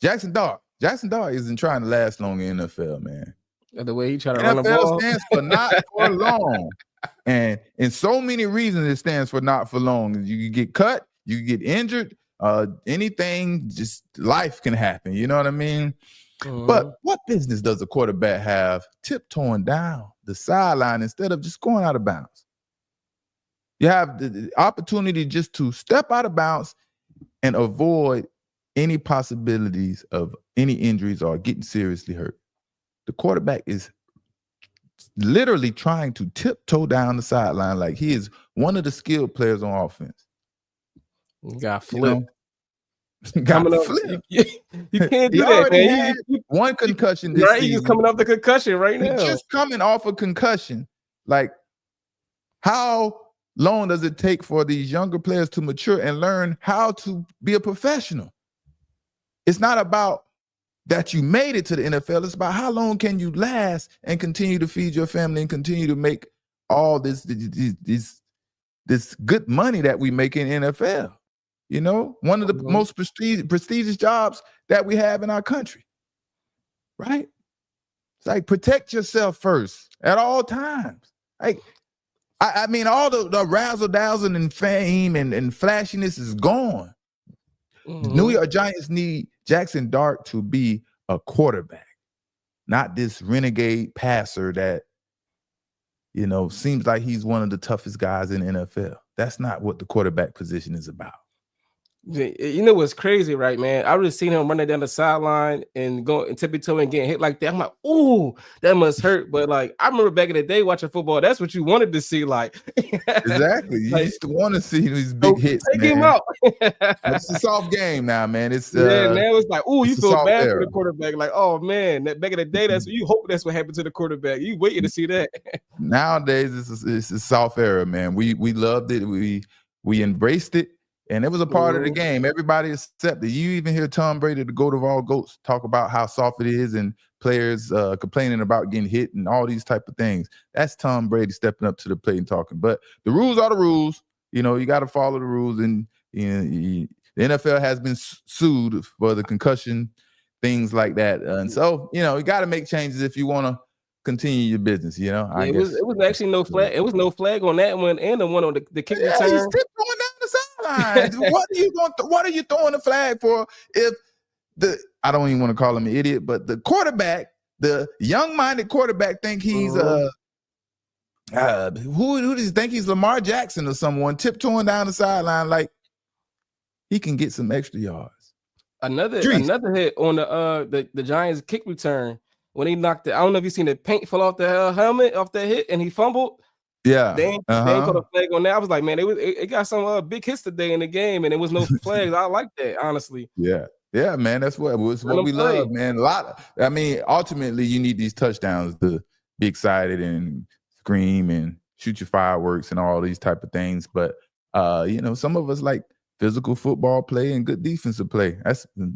Jackson Dart isn't trying to last long in the NFL, man. The way he trying to run the NFL ball stands for not for long. And in so many reasons, it stands for not for long. You can get cut, you can get injured, anything, just life can happen. You know what I mean? But what business does a quarterback have tiptoeing down the sideline instead of just going out of bounds? You have the opportunity just to step out of bounds and avoid any possibilities of any injuries or getting seriously hurt. The quarterback is literally trying to tiptoe down the sideline like he is one of the skilled players on offense. Got flipped. Got flipped. You can't do he that, already man. had one concussion this right, season. he's coming off the concussion right now. He's just coming off a concussion. Like, how long does it take for these younger players to mature and learn how to be a professional? It's not about that you made it to the NFL. It's about how long can you last and continue to feed your family and continue to make all this good money that we make in NFL. You know, one of the most prestigious jobs that we have in our country, right? It's like, protect yourself first at all times. Like, I mean, all the razzle-dazzle and fame and flashiness is gone. The New York Giants need Jaxson Dart to be a quarterback, not this renegade passer that, you know, seems like he's one of the toughest guys in the NFL. That's not what the quarterback position is about. You know what's crazy, right, man? I would have seen him running down the sideline and going and tippy-toeing and getting hit like that. I'm like, ooh, that must hurt. But like, I remember back in the day watching football, that's what you wanted to see. Like, exactly. You used to want to see these big hits. Take him out. It's a soft game now, man. It's now it's like, ooh, you feel bad era for the quarterback. Like, oh man, that back in the day, that's you hope that's what happened to the quarterback. You waiting to see that. Nowadays, it's a soft era, man. We loved it. We embraced it. And it was a part of the game. Everybody accepted. You even hear Tom Brady, the GOAT of all GOATs, talk about how soft it is and players complaining about getting hit and all these type of things. That's Tom Brady stepping up to the plate and talking. But the rules are the rules. You know, you got to follow the rules. And you know, the NFL has been sued for the concussion, things like that. And so, you know, you got to make changes if you want to continue your business, you know. It was actually no flag. It was no flag on that one and the one on the kick return. He's tiptoeing down the sideline. What are you throwing the flag for? If I don't even want to call him an idiot, but the quarterback, the young-minded quarterback, think he's who does he think he's Lamar Jackson or someone tiptoeing down the sideline like he can get some extra yards. Another hit on the Giants kick return. When he knocked it, I don't know if you seen the paint fall off the helmet off that hit and he fumbled. Yeah, they ain't called a flag on that. I was like, man, it got some big hits today in the game, and there was no flags. I like that, honestly. Yeah, man, that's what we love, man. Ultimately, you need these touchdowns to be excited and scream and shoot your fireworks and all these type of things. But you know, some of us like physical football play and good defensive play.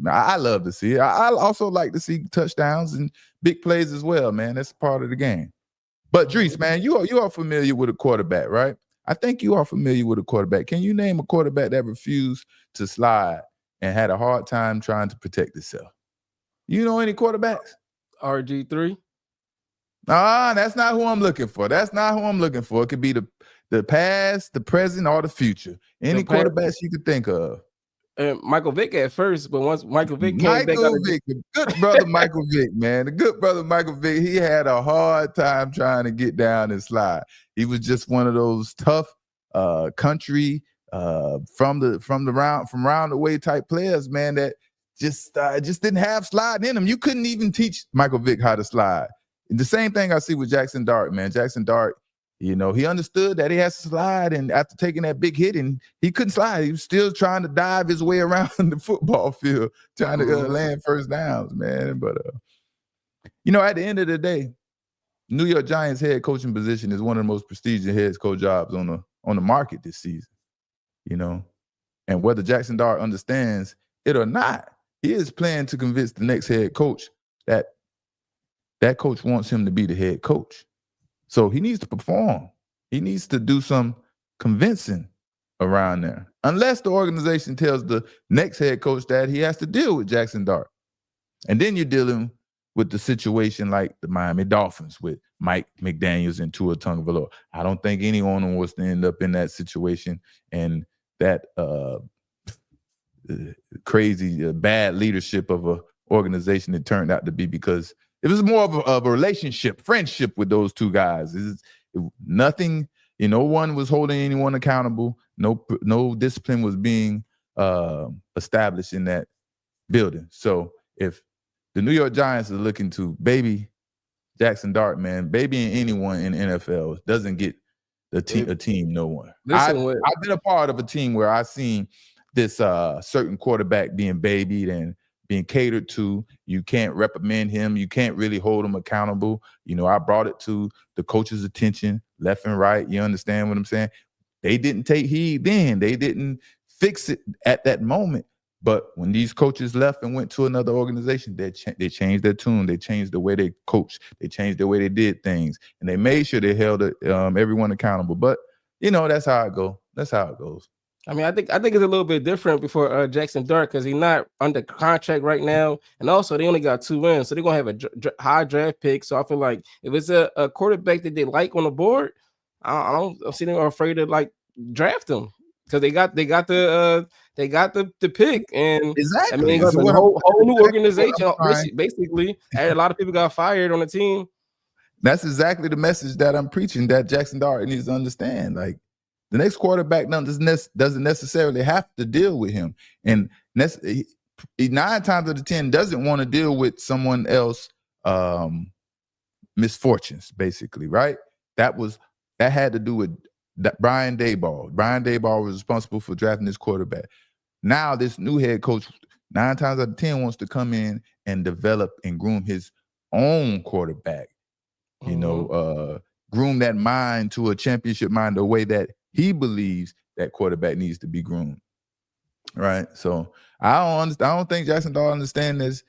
I love to see it. I also like to see touchdowns and big plays as well, man. That's part of the game. But Drees, man, you are familiar with a quarterback, right? I think you are familiar with a quarterback. Can you name a quarterback that refused to slide and had a hard time trying to protect itself? You know any quarterbacks? RG3? That's not who I'm looking for. It could be the past, the present, or the future. Any quarterbacks you could think of. Michael Vick at first, but once Michael Vick came back, the good brother Michael Vick, man, the good brother Michael Vick, he had a hard time trying to get down and slide. He was just one of those tough country from round the way type players, man, that just didn't have sliding in him. You couldn't even teach Michael Vick how to slide. And the same thing I see with Jaxson Dart, man. Jaxson Dart, you know, he understood that he has to slide, and after taking that big hit, and he couldn't slide. He was still trying to dive his way around the football field, trying to land first downs, man. But, you know, at the end of the day, New York Giants head coaching position is one of the most prestigious head coach jobs on the market this season, you know. And whether Jaxson Dart understands it or not, he is planning to convince the next head coach that coach wants him to be the head coach. So he needs to perform. He needs to do some convincing around there. Unless the organization tells the next head coach that he has to deal with Jaxson Dart. And then you're dealing with the situation like the Miami Dolphins with Mike McDaniels and Tua Tagovailoa. I don't think any owner wants to end up in that situation and that crazy bad leadership of a organization it turned out to be, because it was more of a relationship, friendship with those two guys. Nothing, no one was holding anyone accountable. No discipline was being established in that building. So if the New York Giants are looking to baby Jaxson Dart, man, babying anyone in NFL doesn't get a team no one. I've been a part of a team where I seen this certain quarterback being babied and being catered to. You can't reprimand him. You can't really hold him accountable. I brought it to the coach's attention left and right. You understand what I'm saying? They didn't take heed then. They didn't fix it at that moment. But when these coaches left and went to another organization, they changed their tune. They changed the way they coached. They changed the way they did things. And they made sure they held everyone accountable. But, that's how it goes. That's how it goes. I mean, I think it's a little bit different before Jaxson Dart, because he's not under contract right now, and also they only got 2 wins, so they're gonna have a high draft pick. So I feel like if it's a quarterback that they like on the board, I don't see them afraid to like draft them, because they got the pick, and exactly. I mean, it's a whole new organization. Basically, a lot of people got fired on the team. That's exactly the message that I'm preaching, that Jaxson Dart needs to understand. Like, the next quarterback doesn't necessarily have to deal with him. And 9 times out of 10 doesn't want to deal with someone else misfortunes, basically, right? That had to do with Brian Daboll. Brian Daboll was responsible for drafting this quarterback. Now this new head coach 9 times out of 10 wants to come in and develop and groom his own quarterback. Groom that mind to a championship mind the way that he believes that quarterback needs to be groomed, right? So I don't think Jaxson Dart understands this.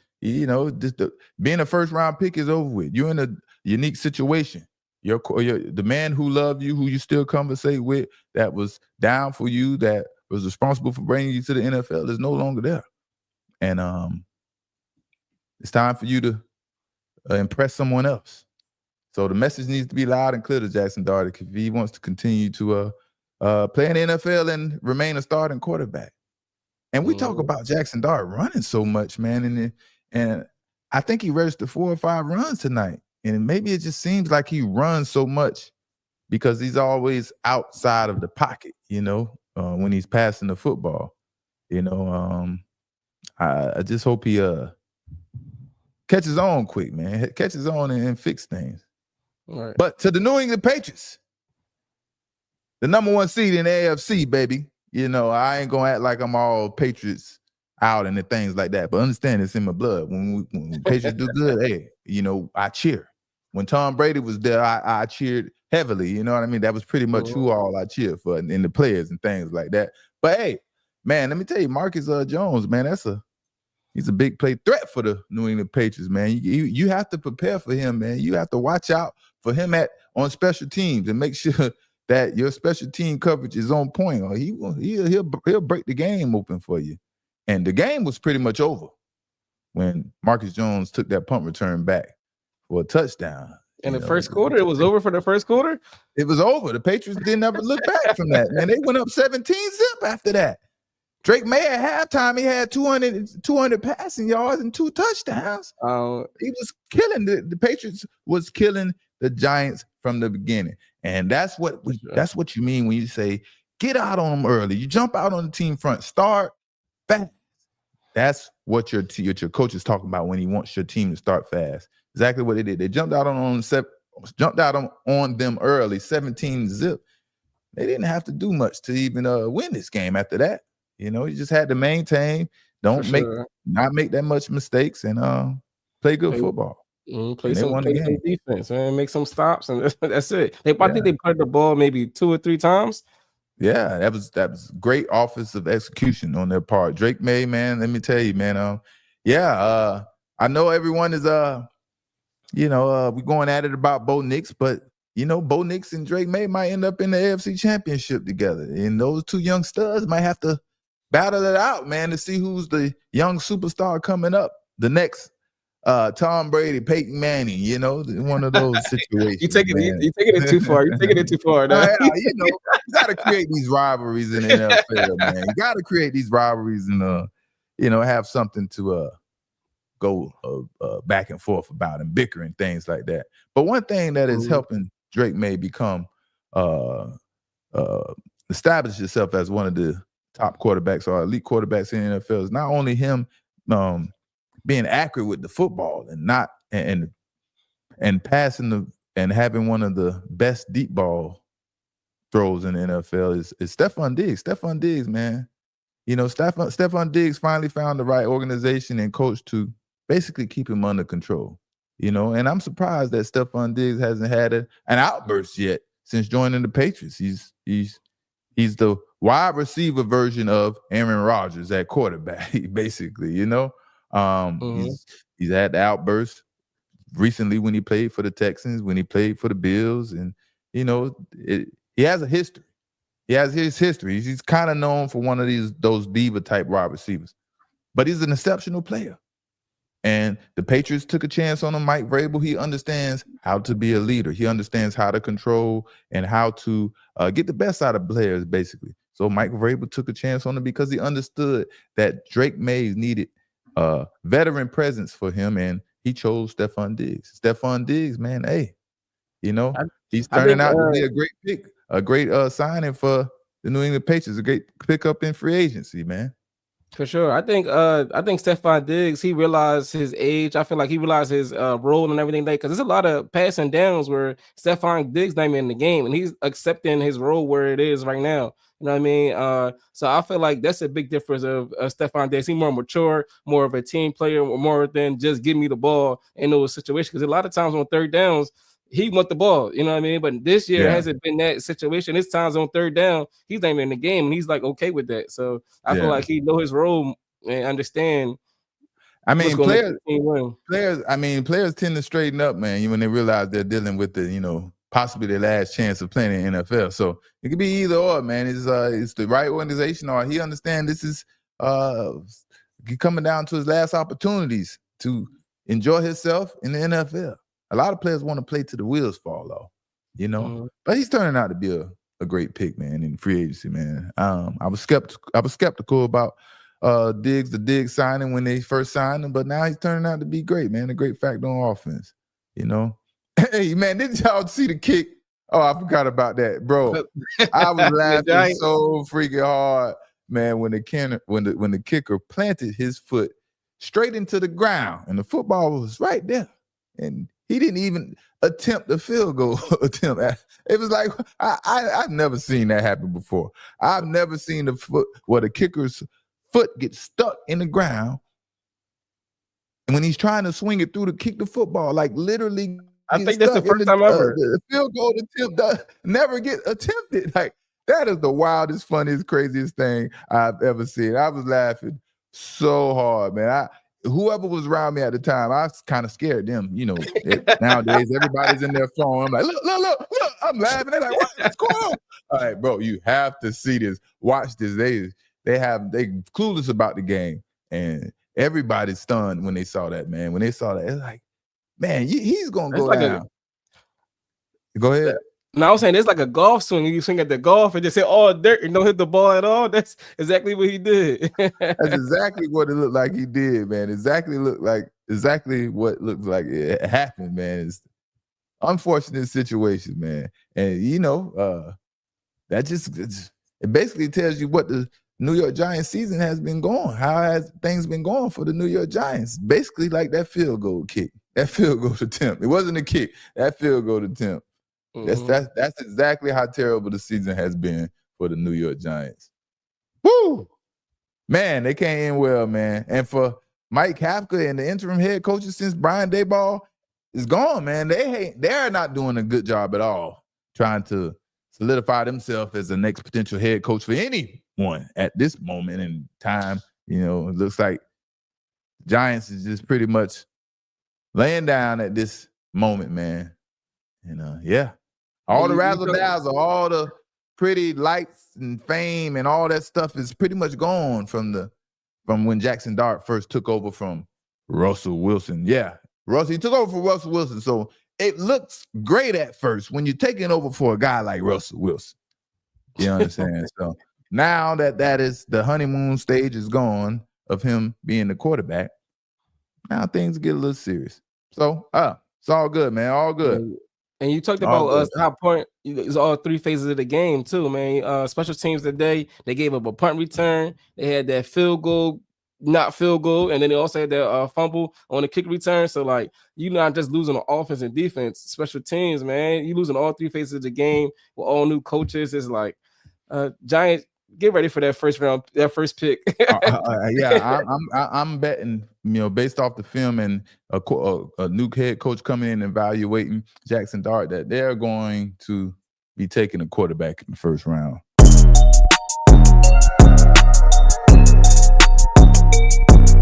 Being a first round pick is over with. You're in a unique situation. The man who loved you, who you still conversate with, that was down for you, that was responsible for bringing you to the NFL, is no longer there, and it's time for you to impress someone else. So the message needs to be loud and clear to Jaxson Dart if he wants to continue to play in the NFL and remain a starting quarterback. And we talk about Jaxson Dart running so much, man, and I think he registered 4 or 5 runs tonight. And maybe it just seems like he runs so much because he's always outside of the pocket, when he's passing the football. I just hope he catches on quick, man. Catches on and fix things. All right. But to the New England Patriots, the number 1 seed in the AFC, baby. I ain't gonna act like I'm all Patriots out and the things like that. But understand, it's in my blood. When Patriots do good, hey, I cheer. When Tom Brady was there, I cheered heavily. You know what I mean? That was pretty much who all I cheered for, and the players and things like that. But hey, man, let me tell you, Marcus Jones, man, he's a big play threat for the New England Patriots, man. You have to prepare for him, man. You have to watch out for him on special teams and make sure that your special team coverage is on point, or he'll break the game open for you. And the game was pretty much over when Marcus Jones took that punt return back for a touchdown. In the first quarter, it was over for the first quarter? It was over. The Patriots didn't ever look back from that, man. They went up 17-zip after that. Drake May at halftime, he had 200 passing yards and 2 touchdowns. He was killing the Patriots was killing the Giants from the beginning. And that's what you mean when you say get out on them early. You jump out on the team front, start fast. That's what your coach is talking about when he wants your team to start fast. Exactly what they did. They jumped out on them early, 17-zip. They didn't have to do much to even win this game after that. You just had to maintain, not make that much mistakes, and play good football. Play some defense, man. Make some stops, and that's it. I think they put the ball maybe 2 or 3 times. Yeah, that was great offensive execution on their part. Drake May, man, let me tell you, man. I know everyone is we're going at it about Bo Nix, but Bo Nix and Drake May might end up in the AFC Championship together, and those 2 young studs might have to battle it out, man, to see who's the young superstar coming up, the next Tom Brady, Peyton Manning, one of those You situations, taking man. you taking it too far. You taking it too far now. Yeah, you got to create these rivalries in the NFL, man. You got to create these rivalries and have something to go back and forth about and bicker and things like that. But one thing that is helping Drake May become establish himself as one of the top quarterbacks or elite quarterbacks in the NFL is not only him being accurate with the football and not and passing and having one of the best deep ball throws in the NFL is Stephon Diggs. Stephon Diggs, man. Stephon Diggs finally found the right organization and coach to basically keep him under control. And I'm surprised that Stephon Diggs hasn't had an outburst yet since joining the Patriots. He's the wide receiver version of Aaron Rodgers at quarterback, basically. He's had the outburst recently when he played for the Texans, when he played for the Bills, and he has a history. He has his history. He's kind of known for one of those diva type wide receivers, but he's an exceptional player. And the Patriots took a chance on him. Mike Vrabel, he understands how to be a leader. He understands how to control and how to get the best out of players, basically. So Mike Vrabel took a chance on him because he understood that Drake May needed veteran presence for him, and he chose Stephon Diggs. Stephon Diggs, man, he's turning out to be a great pick, a great signing for the New England Patriots, a great pickup in free agency, man. For sure. I think Stephon Diggs, he realized his age. I feel like he realized his role and everything because there's a lot of passing downs where Stephon Diggs not even in the game and he's accepting his role where it is right now. You know what I mean? So I feel like that's a big difference of Stephon Diggs. He's more mature, more of a team player, more than just give me the ball in those situations. Because a lot of times on third downs, he want the ball, you know what I mean? But this year hasn't been that situation. This time's on third down, he's not even in the game, and he's like okay with that. So I feel like he know his role and understand. I mean, players tend to straighten up, man, when they realize they're dealing with the, possibly their last chance of playing in the NFL. So it could be either or, man. It's the right organization, or he understands this is coming down to his last opportunities to enjoy himself in the NFL. A lot of players want to play till the wheels fall off, But he's turning out to be a great pick, man, in free agency, man. I was skeptical about the Diggs signing when they first signed him, but now he's turning out to be great, man. A great factor on offense, Hey, man, didn't y'all see the kick? Oh, I forgot about that, bro. I was laughing so freaking hard, man, when the kicker planted his foot straight into the ground, and the football was right there, and he didn't even attempt a field goal attempt. It was like I've never seen that happen before. I've never seen the kicker's foot get stuck in the ground, and when he's trying to swing it through to kick the football, like literally. I think that's the first time ever. The field goal attempt never get attempted. Like that is the wildest, funniest, craziest thing I've ever seen. I was laughing so hard, man. Whoever was around me at the time, I was kind of scared them. Nowadays everybody's in their phone. I'm like, look. I'm laughing. They're like, what's going on? All right, bro, you have to see this. Watch this. They clueless about the game, and everybody's stunned when they saw that, man. When they saw that, it's like, man, he's gonna go down. Go ahead. No, I was saying it's like a golf swing. You swing at the golf and just say, "Oh, dirt," and don't hit the ball at all. That's exactly what he did. That's exactly what it looked like he did, man. Exactly what looks like it happened, man. It's unfortunate situation, man. And it basically tells you what the New York Giants season has been going. How has things been going for the New York Giants? Basically, like that field goal kick. That field goal attempt. It wasn't a kick. That field goal attempt. That's exactly how terrible the season has been for the New York Giants. Woo! Man, they can't end well, man. And for Mike Kafka and the interim head coaches since Brian Daboll is gone, man, they're not doing a good job at all trying to solidify themselves as the next potential head coach for anyone at this moment in time. It looks like Giants is just pretty much laying down at this moment, man. And all the razzle-dazzle, all the pretty lights and fame and all that stuff is pretty much gone from when Jaxson Dart first took over from Russell Wilson. Yeah, Russell. He took over for Russell Wilson. So it looks great at first when you're taking over for a guy like Russell Wilson. You understand? So now that is the honeymoon stage is gone of him being the quarterback, now things get a little serious. So it's all good, man. All good. And you talked All about good. how point is all three phases of the game too, man. Special teams today, they gave up a punt return. They had that field goal, not field goal, and then they also had that fumble on the kick return. So like, you're not just losing on offense and defense, special teams, man. You losing all three phases of the game with all new coaches. It's like Giants, get ready for that first round, that first pick. Yeah, I'm betting, based off the film and a new head coach coming in and evaluating Jaxson Dart, that they're going to be taking a quarterback in the first round.